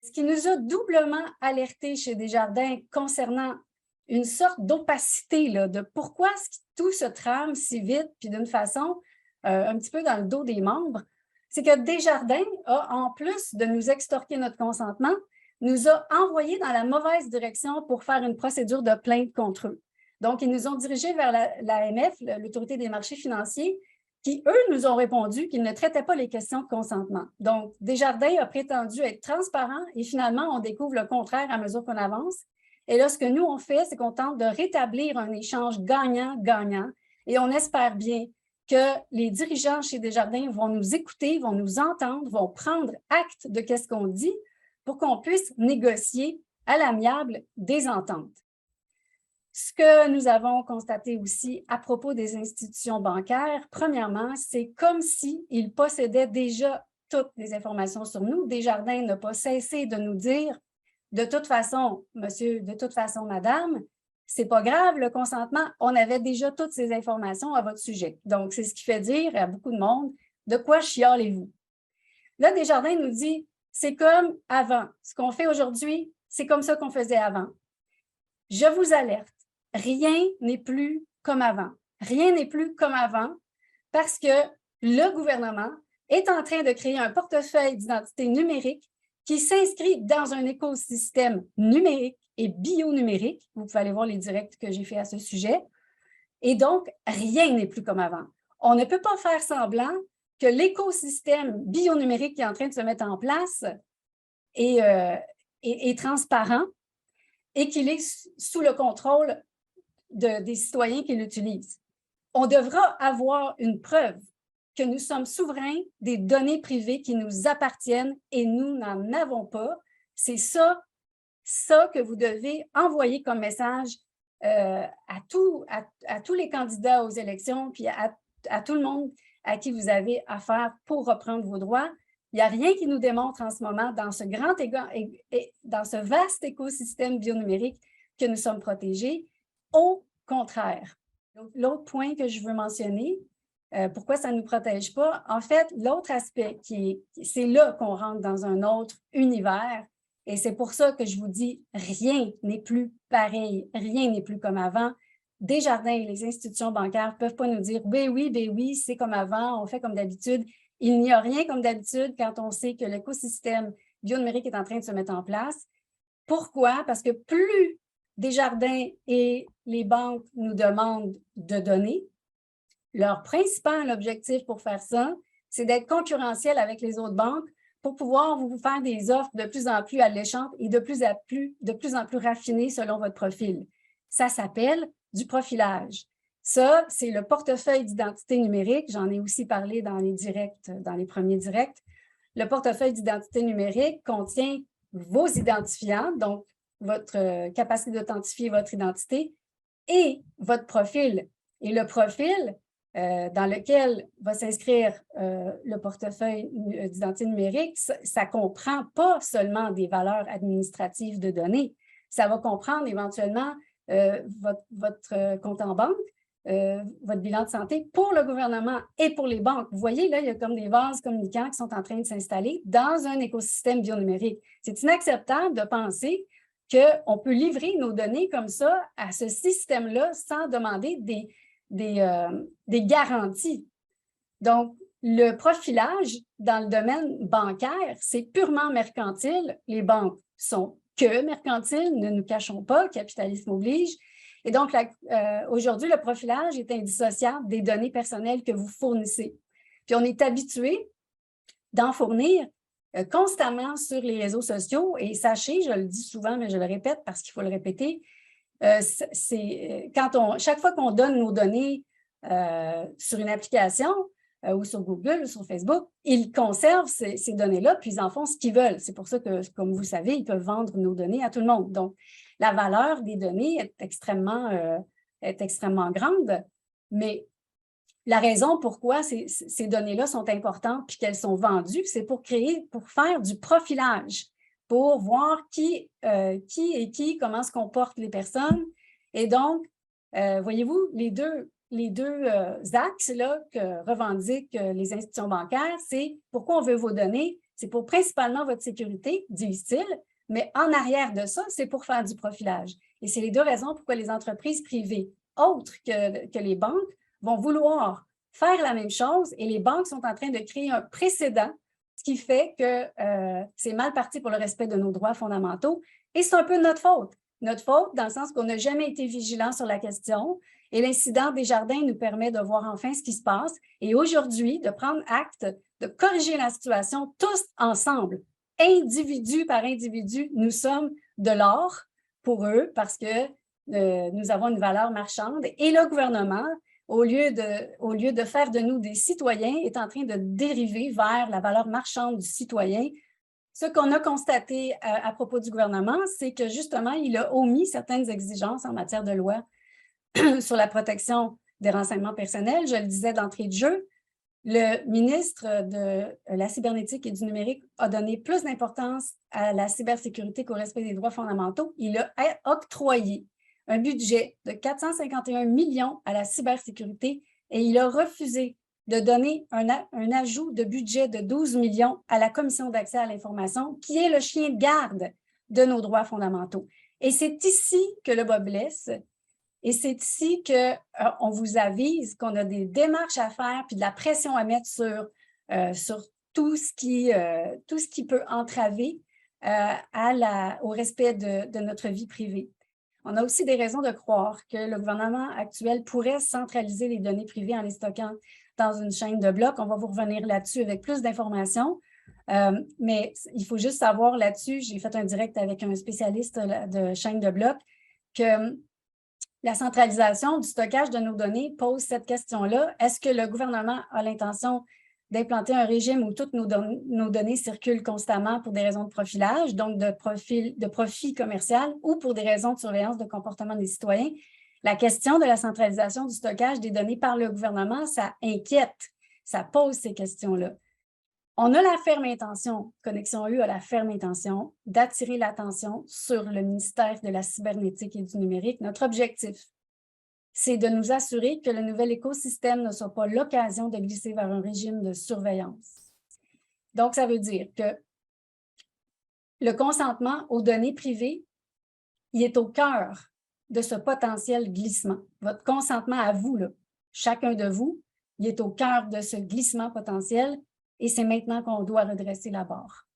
Ce qui nous a doublement alertés chez Desjardins concernant une sorte d'opacité de pourquoi tout se trame si vite puis d'une façon un petit peu dans le dos des membres, c'est que Desjardins a, en plus de nous extorquer notre consentement, nous a envoyés dans la mauvaise direction pour faire une procédure de plainte contre eux. Donc, ils nous ont dirigés vers l'AMF, l'Autorité des marchés financiers, qui, eux, nous ont répondu qu'ils ne traitaient pas les questions de consentement. Donc, Desjardins a prétendu être transparent et finalement, on découvre le contraire à mesure qu'on avance. Et là, ce que nous, on fait, c'est qu'on tente de rétablir un échange gagnant-gagnant et on espère bien que les dirigeants chez Desjardins vont nous écouter, vont nous entendre, vont prendre acte de ce qu'on dit pour qu'on puisse négocier à l'amiable des ententes. Ce que nous avons constaté aussi à propos des institutions bancaires, premièrement, c'est comme s'ils possédaient déjà toutes les informations sur nous. Desjardins n'a pas cessé de nous dire « De toute façon, monsieur, de toute façon, madame, c'est pas grave, le consentement, on avait déjà toutes ces informations à votre sujet. » Donc, c'est ce qui fait dire à beaucoup de monde « De quoi chialez-vous? » Là, Desjardins nous dit « C'est comme avant. Ce qu'on fait aujourd'hui, c'est comme ça qu'on faisait avant. » Je vous alerte. Rien n'est plus comme avant. Rien n'est plus comme avant parce que le gouvernement est en train de créer un portefeuille d'identité numérique qui s'inscrit dans un écosystème numérique et bionumérique. Vous pouvez aller voir les directs que j'ai fait à ce sujet. Et donc, rien n'est plus comme avant. On ne peut pas faire semblant que l'écosystème bionumérique qui est en train de se mettre en place est transparent et qu'il est sous le contrôle des citoyens qui l'utilisent. On devra avoir une preuve que nous sommes souverains des données privées qui nous appartiennent et nous n'en avons pas. C'est ça que vous devez envoyer comme message à tous les candidats aux élections puis à tout le monde à qui vous avez affaire pour reprendre vos droits. Il n'y a rien qui nous démontre en ce moment dans ce vaste écosystème bionumérique que nous sommes protégés. Au contraire. L'autre point que je veux mentionner, pourquoi ça ne nous protège pas, en fait, l'autre aspect, c'est là qu'on rentre dans un autre univers et c'est pour ça que je vous dis, rien n'est plus pareil, rien n'est plus comme avant. Desjardins et les institutions bancaires ne peuvent pas nous dire « ben oui, c'est comme avant, on fait comme d'habitude ». Il n'y a rien comme d'habitude quand on sait que l'écosystème bionumérique est en train de se mettre en place. Pourquoi? Parce que plus Desjardins et les banques nous demandent de donner, leur principal objectif pour faire ça, c'est d'être concurrentiel avec les autres banques pour pouvoir vous faire des offres de plus en plus alléchantes et de plus en plus raffinées selon votre profil. Ça s'appelle du profilage. Ça, c'est le portefeuille d'identité numérique. J'en ai aussi parlé dans les premiers directs. Le portefeuille d'identité numérique contient vos identifiants, donc votre capacité d'authentifier votre identité et votre profil. Et le profil dans lequel va s'inscrire le portefeuille d'identité numérique, ça ne comprend pas seulement des valeurs administratives de données. Ça va comprendre éventuellement votre compte en banque, votre bilan de santé pour le gouvernement et pour les banques. Vous voyez, là, il y a comme des vases communicants qui sont en train de s'installer dans un écosystème bionumérique. C'est inacceptable de penser qu'on peut livrer nos données comme ça à ce système-là sans demander des garanties. Donc, le profilage dans le domaine bancaire, c'est purement mercantile. Les banques sont que mercantiles, ne nous cachons pas, capitalisme oblige. Et donc, aujourd'hui, le profilage est indissociable des données personnelles que vous fournissez. Puis, on est habitué d'en fournir constamment sur les réseaux sociaux. Et sachez, je le dis souvent, mais je le répète parce qu'il faut le répéter, chaque fois qu'on donne nos données sur une application ou sur Google ou sur Facebook, ils conservent ces données-là, puis ils en font ce qu'ils veulent. C'est pour ça que, comme vous savez, ils peuvent vendre nos données à tout le monde. Donc, la valeur des données est extrêmement grande, mais la raison pourquoi ces données-là sont importantes puis qu'elles sont vendues, c'est pour faire du profilage, pour voir qui est qui, comment se comportent les personnes. Et donc, voyez-vous, les deux axes là, que revendiquent les institutions bancaires, c'est pourquoi on veut vos données, c'est pour principalement votre sécurité, disent-ils, mais en arrière de ça, c'est pour faire du profilage. Et c'est les deux raisons pourquoi les entreprises privées, autres que les banques, vont vouloir faire la même chose et les banques sont en train de créer un précédent, ce qui fait que c'est mal parti pour le respect de nos droits fondamentaux. Et c'est un peu notre faute. Notre faute dans le sens qu'on n'a jamais été vigilant sur la question. Et l'incident Desjardins nous permet de voir enfin ce qui se passe et aujourd'hui, de prendre acte, de corriger la situation tous ensemble, individu par individu. Nous sommes de l'or pour eux parce que nous avons une valeur marchande et le gouvernement, au lieu de faire de nous des citoyens, est en train de dériver vers la valeur marchande du citoyen. Ce qu'on a constaté à propos du gouvernement, c'est que justement, il a omis certaines exigences en matière de loi sur la protection des renseignements personnels. Je le disais d'entrée de jeu, le ministre de la cybernétique et du numérique a donné plus d'importance à la cybersécurité qu'au respect des droits fondamentaux. Il a octroyé un budget de 451 millions à la cybersécurité et il a refusé de donner un ajout de budget de 12 millions à la Commission d'accès à l'information, qui est le chien de garde de nos droits fondamentaux. Et c'est ici que le bas blesse. Et c'est ici qu'on vous avise qu'on a des démarches à faire puis de la pression à mettre sur tout ce qui peut entraver au respect de notre vie privée. On a aussi des raisons de croire que le gouvernement actuel pourrait centraliser les données privées en les stockant dans une chaîne de blocs. On va vous revenir là-dessus avec plus d'informations. Mais il faut juste savoir là-dessus, j'ai fait un direct avec un spécialiste de chaîne de blocs, que la centralisation du stockage de nos données pose cette question-là. Est-ce que le gouvernement a l'intention d'implanter un régime où toutes nos données circulent constamment pour des raisons de profilage, donc de profit commercial, ou pour des raisons de surveillance de comportement des citoyens? La question de la centralisation du stockage des données par le gouvernement, ça inquiète, ça pose ces questions-là. On a la ferme intention, Connexion EU a la ferme intention d'attirer l'attention sur le ministère de la cybernétique et du numérique. Notre objectif, c'est de nous assurer que le nouvel écosystème ne soit pas l'occasion de glisser vers un régime de surveillance. Donc, ça veut dire que le consentement aux données privées, il est au cœur de ce potentiel glissement. Votre consentement à vous, là, chacun de vous, il est au cœur de ce glissement potentiel et c'est maintenant qu'on doit redresser la barre.